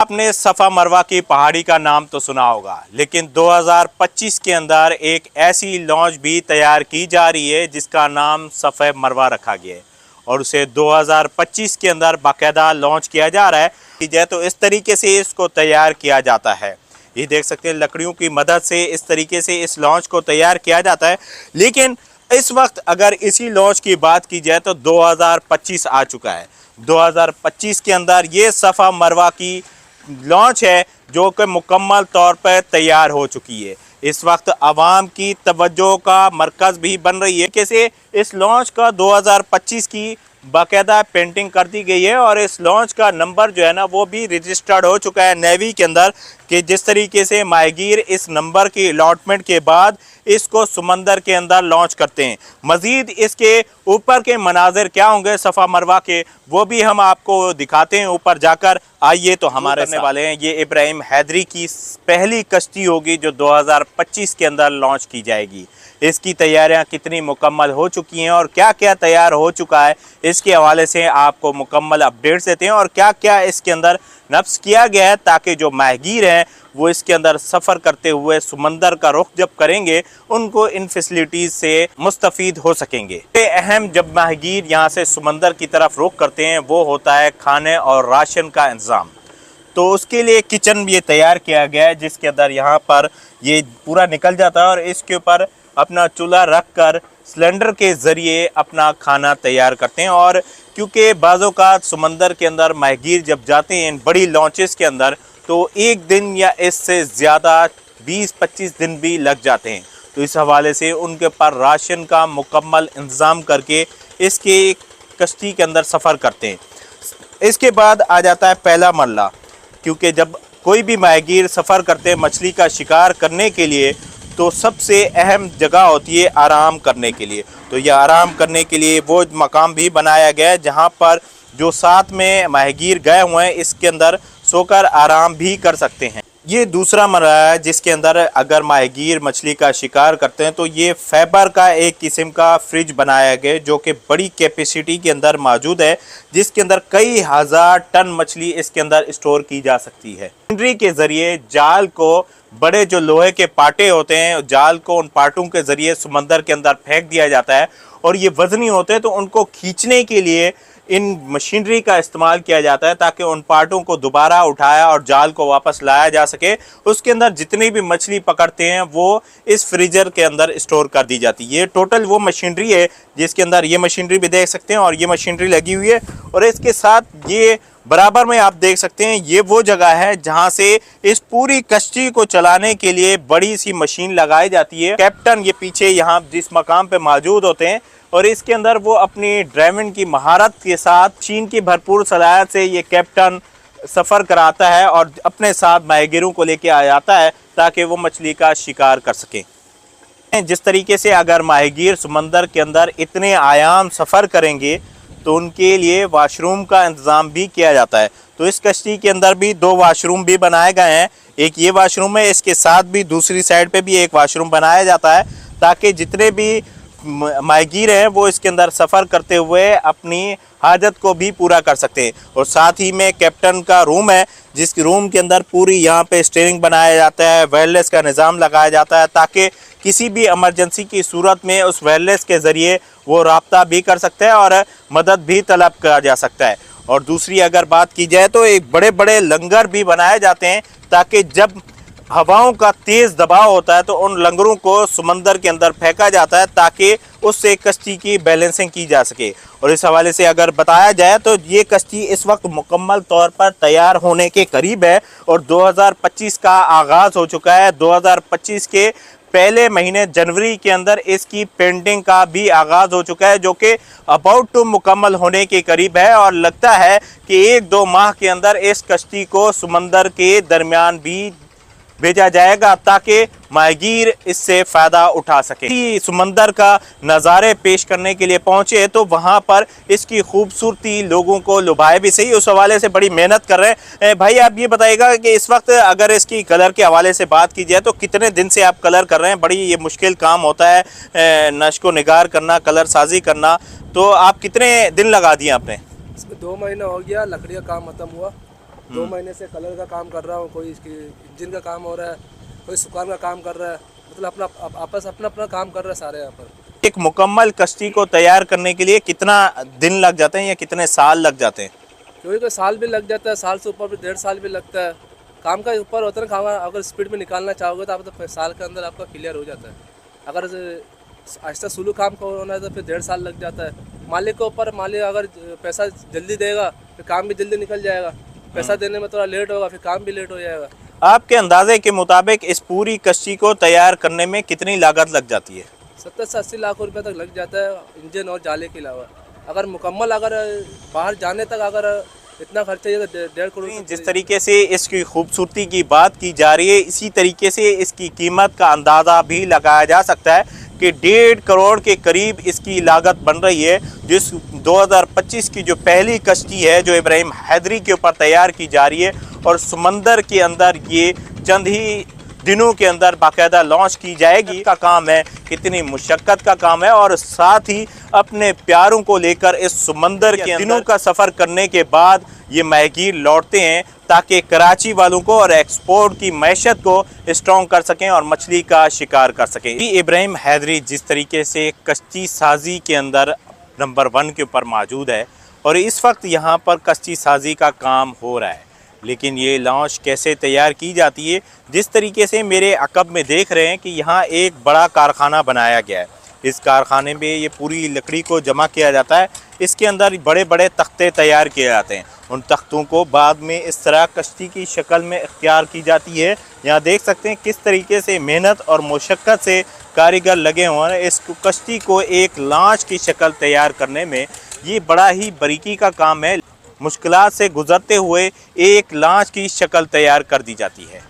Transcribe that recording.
आपने सफ़ा मरवा की पहाड़ी का नाम तो सुना होगा, लेकिन 2025 के अंदर एक ऐसी लॉन्च भी तैयार की जा रही है जिसका नाम सफ़ा मरवा रखा गया है और उसे 2025 के अंदर बाकायदा लॉन्च किया जा रहा है। तो इस तरीके से इसको तैयार किया जाता है। ये देख सकते हैं लकड़ियों की मदद से इस तरीके से इस लॉन्च को तैयार किया जाता है। लेकिन इस वक्त अगर इसी लॉन्च की बात की जाए तो 2025 आ चुका है। 2025 के अंदर ये सफ़ा मरवा की लॉन्च है जो कि मुकम्मल तौर पर तैयार हो चुकी है। इस वक्त आवाम की तवज्जो का मरकज़ भी बन रही है। कैसे इस लॉन्च का 2025 की बाकायदा पेंटिंग कर दी गई है और इस लॉन्च का नंबर जो है ना वो भी रजिस्टर्ड हो चुका है नेवी के अंदर, कि जिस तरीके से माहीगीर इस नंबर की अलॉटमेंट के बाद इसको समंदर के अंदर लॉन्च करते हैं। मज़ीद इसके ऊपर के मनाजिर क्या होंगे सफ़ा मरवा के, वो भी हम आपको दिखाते हैं ऊपर जाकर। आइए तो हमारे करने वाले हैं। ये इब्राहिम हैदरी की पहली कश्ती होगी जो 2025 के अंदर लॉन्च की जाएगी। इसकी तैयारियां कितनी मुकम्मल हो चुकी हैं और क्या क्या तैयार हो चुका है, इसके हवाले से आपको मुकम्मल अपडेट्स देते हैं और क्या क्या इसके अंदर नफ्स किया गया है ताकि जो माहीगीर हैं वो इसके अंदर सफ़र करते हुए समंदर का रुख जब करेंगे उनको इन फैसिलिटीज़ से मुस्तफ़ीद हो सकेंगे। ये अहम जब माहीगीर यहाँ से समंदर की तरफ रुख करते हैं वो होता है खाने और राशन का इंतज़ाम। तो उसके लिए किचन भी ये तैयार किया गया है जिसके अंदर यहाँ पर ये पूरा निकल जाता है और इसके ऊपर अपना चूल्हा रख कर सिलेंडर के ज़रिए अपना खाना तैयार करते हैं। और क्योंकि बाज़ों का समंदर के अंदर माहीगीर जब जाते हैं इन बड़ी लॉन्चेस के अंदर तो एक दिन या इससे ज़्यादा 20-25 दिन भी लग जाते हैं। तो इस हवाले से उनके पास राशन का मुकम्मल इंतज़ाम करके इसके कश्ती के अंदर सफ़र करते हैं। इसके बाद आ जाता है पहला मरला, क्योंकि जब कोई भी माहीगीर सफ़र करते हैं मछली का शिकार करने के लिए तो सबसे अहम जगह होती है आराम करने के लिए। तो यह आराम करने के लिए वो मकाम भी बनाया गया है जहाँ पर जो साथ में माहीगीर गए हुए हैं इसके अंदर सोकर आराम भी कर सकते हैं। ये दूसरा मरहला है जिसके अंदर अगर माहीगीर मछली का शिकार करते हैं तो ये फाइबर का एक किस्म का फ्रिज बनाया गया जो कि बड़ी कैपेसिटी के अंदर मौजूद है, जिसके अंदर कई हज़ार टन मछली इसके अंदर स्टोर की जा सकती है। मशीनरी के ज़रिए जाल को, बड़े जो लोहे के पाटे होते हैं, जाल को उन पाटों के ज़रिए समंदर के अंदर फेंक दिया जाता है और ये वज़नी होते हैं तो उनको खींचने के लिए इन मशीनरी का इस्तेमाल किया जाता है ताकि उन पार्टों को दोबारा उठाया और जाल को वापस लाया जा सके। उसके अंदर जितनी भी मछली पकड़ते हैं वो इस फ्रीजर के अंदर स्टोर कर दी जाती है। ये टोटल वो मशीनरी है जिसके अंदर ये मशीनरी भी देख सकते हैं और ये मशीनरी लगी हुई है और इसके साथ ये बराबर में आप देख सकते हैं ये वो जगह है जहां से इस पूरी कश्ती को चलाने के लिए बड़ी सी मशीन लगाई जाती है। कैप्टन ये पीछे यहाँ जिस मकाम पे मौजूद होते हैं और इसके अंदर वो अपनी ड्राइविंग की महारत के साथ चीन की भरपूर सलाहियत से ये कैप्टन सफ़र कराता है और अपने साथ माहीगीरों को लेके आ जाता है ताकि वो मछली का शिकार कर सकें। जिस तरीके से अगर माहीगीर समंदर के अंदर इतने आयाम सफ़र करेंगे तो उनके लिए वाशरूम का इंतज़ाम भी किया जाता है। तो इस कश्ती के अंदर भी 2 वाशरूम भी बनाए गए हैं। एक ये वाशरूम है, इसके साथ भी दूसरी साइड पे भी एक वाशरूम बनाया जाता है ताकि जितने भी माहीगीर हैं वो इसके अंदर सफ़र करते हुए अपनी हाजत को भी पूरा कर सकते हैं। और साथ ही में कैप्टन का रूम है जिस रूम के अंदर पूरी यहाँ पे स्टीयरिंग बनाया जाता है, वायरलेस का निज़ाम लगाया जाता है ताकि किसी भी इमरजेंसी की सूरत में उस वायरलेस के ज़रिए वो रब्ता भी कर सकता है और मदद भी तलब किया जा सकता है। और दूसरी अगर बात की जाए तो एक बड़े बड़े लंगर भी बनाए जाते हैं ताकि जब हवाओं का तेज़ दबाव होता है तो उन लंगरों को समंदर के अंदर फेंका जाता है ताकि उससे कश्ती की बैलेंसिंग की जा सके। और इस हवाले से अगर बताया जाए तो ये कश्ती इस वक्त मुकम्मल तौर पर तैयार होने के करीब है और 2025 का आगाज़ हो चुका है। 2025 के पहले महीने जनवरी के अंदर इसकी पेंटिंग का भी आगाज़ हो चुका है जो कि अबाउट टू मुकम्मल होने के करीब है और लगता है कि 1-2 माह के अंदर इस कश्ती को समंदर के दरमियान भी भेजा जाएगा ताकि माहीगीर इससे फ़ायदा उठा सके। समंदर का नज़ारे पेश करने के लिए पहुँचे तो वहाँ पर इसकी खूबसूरती लोगों को लुभाए भी सही, उस हवाले से बड़ी मेहनत कर रहे हैं। भाई आप ये बताइएगा कि इस वक्त अगर इसकी कलर के हवाले से बात की जाए तो कितने दिन से आप कलर कर रहे हैं? बड़ी ये मुश्किल काम होता है नश्को निगार करना, कलर साजी करना, तो आप कितने दिन लगा दिए आपने? इसमें 2 महीना हो गया, लकड़ी का काम ख़त्म हुआ 2 महीने से कलर का काम कर रहा हूँ, कोई इसकी इंजन का काम हो रहा है, कोई सुखान का काम कर रहा है, मतलब अपना काम कर रहा है सारे यहाँ पर। एक मुकम्मल कश्ती को तैयार करने के लिए कितना दिन लग जाते हैं या कितने साल लग जाते हैं? कोई साल भी लग जाता है, साल से ऊपर भी 1.5 साल भी लगता है। काम का ऊपर होता है ना, काम अगर स्पीड में निकालना चाहोगे तो आप तो साल के अंदर आपका क्लियर हो जाता है। अगर आहिस्ता सुलू काम को होना है तो फिर 1.5 साल लग जाता है। मालिक के ऊपर, मालिक अगर पैसा जल्दी देगा फिर काम भी जल्दी निकल जाएगा, पैसा देने में थोड़ा लेट होगा फिर काम भी लेट हो जाएगा। आपके अंदाजे के मुताबिक इस पूरी कश्ती को तैयार करने में कितनी लागत लग जाती है? 70 से 80 लाख रुपए तक लग जाता है, इंजन और जाले के अलावा। अगर मुकम्मल अगर बाहर जाने तक अगर इतना खर्चा चाहिए तो 1.5 करोड़। जिस तरीके से इसकी खूबसूरती की बात की जा रही है, इसी तरीके से इसकी कीमत का अंदाज़ा भी लगाया जा सकता है कि 1.5 करोड़ के करीब इसकी लागत बन रही है। जिस 2025 की जो पहली कश्ती है जो इब्राहिम हैदरी के ऊपर तैयार की जा रही है, और समंदर के अंदर ये चंद ही दिनों के अंदर बाकायदा लॉन्च की जाएगी। का काम है, कितनी मुशक्क़त का काम है, और साथ ही अपने प्यारों को लेकर इस समंदर के दिनों का सफ़र करने के बाद ये माहीगीर लौटते हैं ताकि कराची वालों को और एक्सपोर्ट की मैशत को स्ट्रॉन्ग कर सकें और मछली का शिकार कर सकें। इब्राहिम हैदरी जिस तरीके से कश्ती साजी के अंदर नंबर 1 के ऊपर मौजूद है और इस वक्त यहाँ पर कश्ती साजी का काम हो रहा है, लेकिन ये लॉन्च कैसे तैयार की जाती है, जिस तरीके से मेरे अकब में देख रहे हैं कि यहाँ एक बड़ा कारखाना बनाया गया है। इस कारखाने में ये पूरी लकड़ी को जमा किया जाता है, इसके अंदर बड़े बड़े तख्ते तैयार किए जाते हैं। उन तख्तों को बाद में इस तरह कश्ती की शक्ल में इख्तियार की जाती है। यहाँ देख सकते हैं किस तरीके से मेहनत और मुशक्क़त से कारीगर लगे हुए हैं इस कश्ती को एक लॉन्च की शक्ल तैयार करने में। ये बड़ा ही बारीकी का काम है, मुश्किलात से गुजरते हुए एक लॉन्च की शक्ल तैयार कर दी जाती है।